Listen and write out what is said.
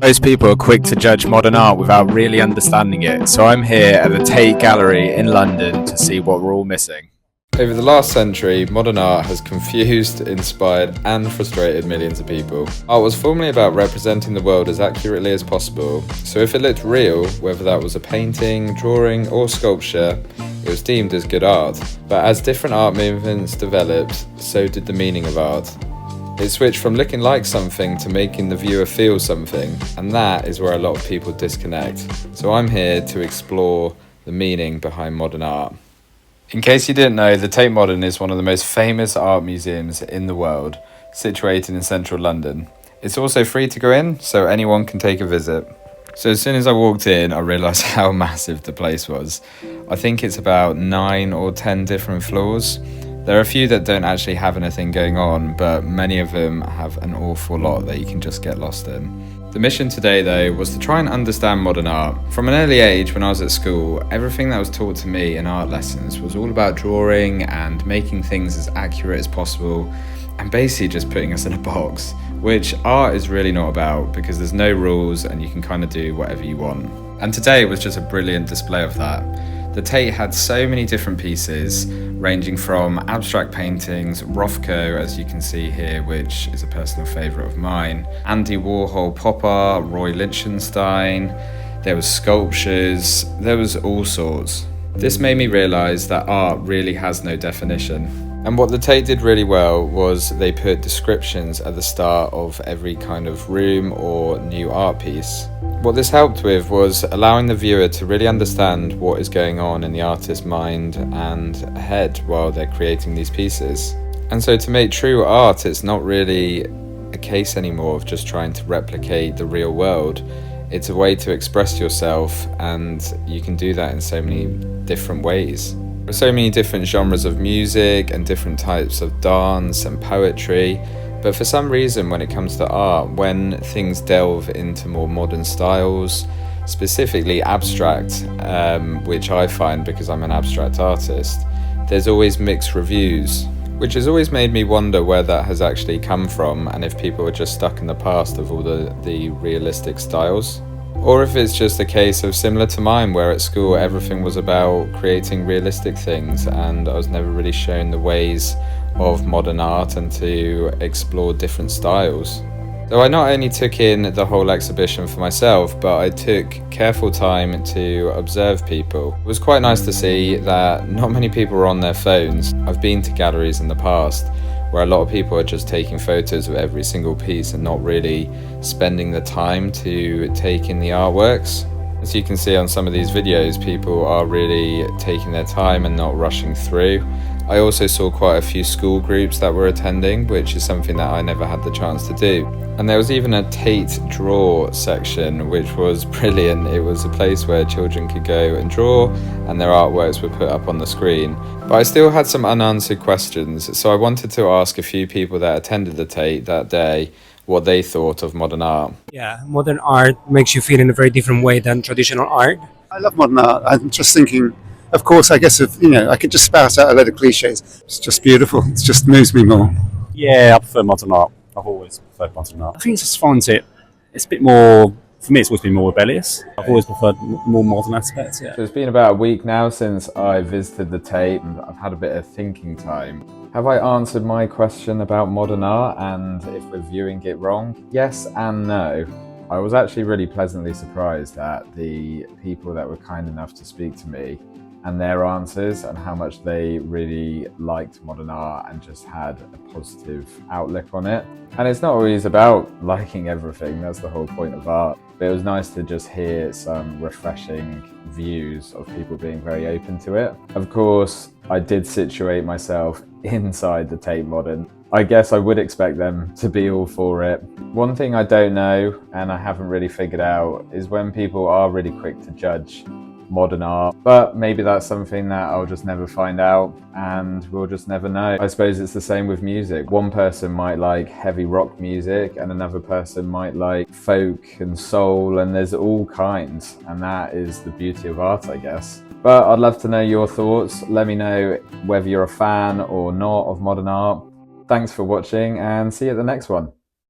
Most people are quick to judge modern art without really understanding it, so I'm here at the Tate Gallery in London to see what we're all missing. Over the last century, modern art has confused, inspired, and frustrated millions of people. Art was formerly about representing the world as accurately as possible, so if it looked real, whether that was a painting, drawing, or sculpture, it was deemed as good art. But as different art movements developed, so did the meaning of art. It switched from looking like something to making the viewer feel something, and that is where a lot of people disconnect. So I'm here to explore the meaning behind modern art. In case you didn't know, the Tate Modern is one of the most famous art museums in the world, situated in central London. It's also free to go in, so anyone can take a visit. So as soon as I walked in, I realised how massive the place was. I think it's about 9 or 10 different floors. There are a few that don't actually have anything going on, but many of them have an awful lot that you can just get lost in. The mission today, though, was to try and understand modern art. From an early age, when I was at school, everything that was taught to me in art lessons was all about drawing and making things as accurate as possible, and basically just putting us in a box, which art is really not about, because there's no rules and you can kind of do whatever you want. And today was just a brilliant display of that. The Tate had so many different pieces, ranging from abstract paintings, Rothko, as you can see here, which is a personal favourite of mine, Andy Warhol pop art, Roy Lichtenstein, there was sculptures, there was all sorts. This made me realise that art really has no definition. And what the Tate did really well was they put descriptions at the start of every kind of room or new art piece. What this helped with was allowing the viewer to really understand what is going on in the artist's mind and head while they're creating these pieces. And so to make true art, it's not really a case anymore of just trying to replicate the real world. It's a way to express yourself, and you can do that in so many different ways. There are so many different genres of music and different types of dance and poetry. But for some reason, when it comes to art, when things delve into more modern styles, specifically abstract, which I find because I'm an abstract artist, there's always mixed reviews, which has always made me wonder where that has actually come from, and if people are just stuck in the past of all the realistic styles. Or if it's just a case of similar to mine, where at school everything was about creating realistic things and I was never really shown the ways of modern art and to explore different styles. So I not only took in the whole exhibition for myself, but I took careful time to observe people. It was quite nice to see that not many people were on their phones. I've been to galleries in the past where a lot of people are just taking photos of every single piece and not really spending the time to take in the artworks. As you can see on some of these videos, people are really taking their time and not rushing through. I also saw quite a few school groups that were attending, which is something that I never had the chance to do. And there was even a Tate Draw section, which was brilliant. It was a place where children could go and draw, and their artworks were put up on the screen. But I still had some unanswered questions, so I wanted to ask a few people that attended the Tate that day what they thought of modern art. Yeah, modern art makes you feel in a very different way than traditional art. I love modern art. I'm just thinking, of course, I guess I could just spout out a load of cliches. It's just beautiful. It just moves me more. Yeah, I prefer modern art. I've always preferred modern art. I think it just finds it's a bit more, for me it's always been more rebellious. I've always preferred more modern aspects, yeah. So it's been about a week now since I visited the Tate, and I've had a bit of thinking time. Have I answered my question about modern art and if we're viewing it wrong? Yes and no. I was actually really pleasantly surprised at the people that were kind enough to speak to me and their answers, and how much they really liked modern art and just had a positive outlook on it. And it's not always about liking everything, that's the whole point of art. But it was nice to just hear some refreshing views of people being very open to it. Of course, I did situate myself inside the Tate Modern. I guess I would expect them to be all for it. One thing I don't know, and I haven't really figured out, is when people are really quick to judge modern art, but maybe that's something that I'll just never find out and we'll just never know. I suppose it's the same with music. One person might like heavy rock music and another person might like folk and soul, and there's all kinds, and that is the beauty of art, I guess. But I'd love to know your thoughts. Let me know whether you're a fan or not of modern art. Thanks for watching, and see you at the next one.